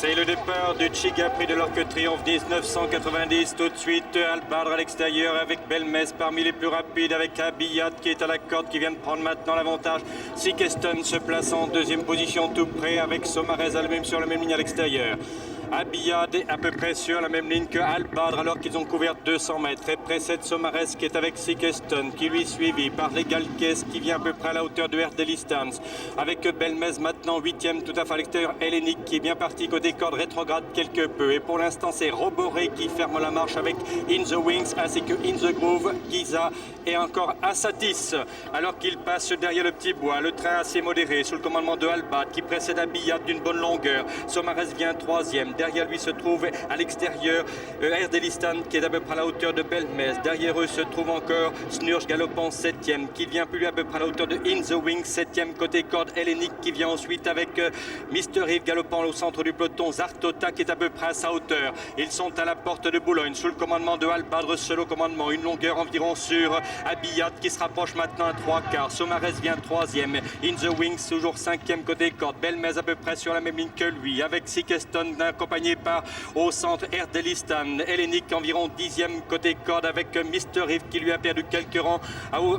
C'est le départ du Chiga Prix de l'Arc de Triomphe 1990. Tout de suite, Albadre à l'extérieur avec Belmez parmi les plus rapides, avec Abiyad qui est à la corde, qui vient de prendre maintenant l'avantage. Sikeston se place en deuxième position tout près avec Somarez sur la même ligne à l'extérieur. Abiyad est à peu près sur la même ligne que Albadre alors qu'ils ont couvert 200 mètres. Et précède Somarez qui est avec Sikeston, qui lui est suivi par Legal Case qui vient à peu près à la hauteur de Erdelistan. Avec Belmez maintenant 8e tout à fait à l'extérieur. Hellenic qui est bien parti côté corde, rétrograde quelque peu. Et pour l'instant c'est Roboré qui ferme la marche avec In the Wings ainsi que In the Groove, Giza et encore Assatis. Alors qu'il passe derrière le petit bois, le train assez modéré sous le commandement de Albad qui précède Abiyad d'une bonne longueur. Somarez vient 3e. Derrière lui se trouve à l'extérieur Erdelistan qui est à peu près à la hauteur de Belmez. Derrière eux se trouve encore Snurge galopant 7e qui vient plus à peu près à la hauteur de In the Wing. 7e côté corde Hellenic qui vient ensuite avec Mr. Eve galopant au centre du peloton. Zartota qui est à peu près à sa hauteur. Ils sont à la porte de Boulogne sous le commandement de Albadre, seul au commandement. Une longueur environ sur Abiyad qui se rapproche maintenant à 3/4. Somarez vient 3e. In the Wings toujours 5e côté corde. Belmez à peu près sur la même ligne que lui avec Sikeston accompagné par au centre Erdelistan. Hellenic environ 10e côté corde avec Mr. Eve qui lui a perdu quelques rangs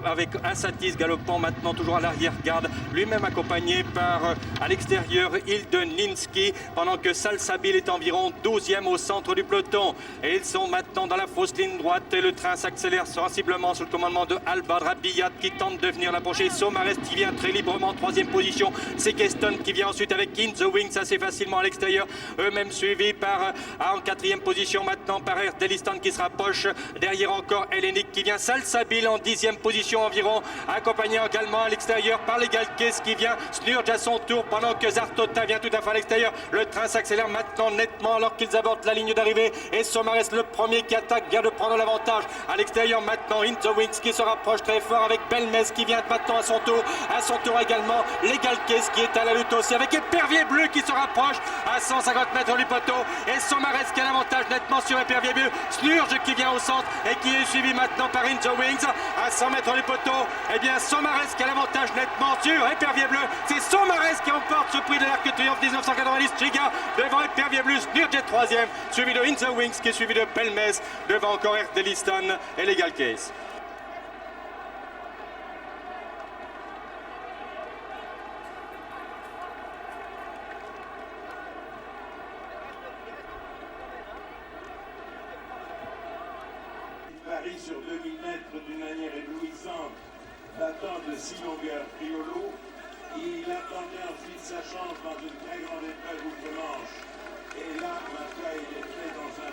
avec Assatis galopant maintenant toujours à l'arrière-garde, lui-même accompagné par à l'extérieur Ildeninski pendant que Salsabil est environ 12e au centre du peloton. Et ils sont maintenant dans la fausse ligne droite et le train s'accélère sensiblement sous le commandement de Albadre. Abiyad qui tente de venir l'approcher. Somarez qui vient très librement 3e position. Sikeston qui vient ensuite avec In the Wings assez facilement à l'extérieur. Eux-mêmes suivis par en 4e position maintenant par Erdelistan qui se rapproche. Derrière encore Hellenic qui vient. Salsabil en 10e position environ, accompagné également à l'extérieur par Legal Case qui vient. Snurge à son tour pendant que Zartota vient tout à fait à l'extérieur. Le train s'accélère maintenant nettement alors qu'ils abordent la ligne d'arrivée. Et Somarez, le premier qui attaque, vient de prendre l'avantage. À l'extérieur maintenant, In the Wings qui se rapproche très fort avec Belmez qui vient maintenant à son tour. À son tour également, Legal Case qui est à la lutte aussi avec Épervier Bleu qui se rapproche à 150 mètres du poteau. Et Somarez qui a l'avantage nettement sur Épervier Bleu. Snurge qui vient au centre et qui est suivi maintenant par In the Wings à 100 mètres du poteau. Et bien Somarez qui a l'avantage nettement sur Épervier Bleu. C'est Somarez qui remporte ce prix de l'Arc de Triomphe 1990. Chiga devant Épervier Bleu. Snurge est 3e, suivi de In the Wings qui est suivi de Belmez devant encore Erdelistan et Legal Case. Paris sur 2000 mètres d'une manière éblouissante, battant de 6 longueurs Priolo. Il attendait ensuite sa chance dans une très grande épreuve outre-Manche. Et là, ma foi, il est fait dans un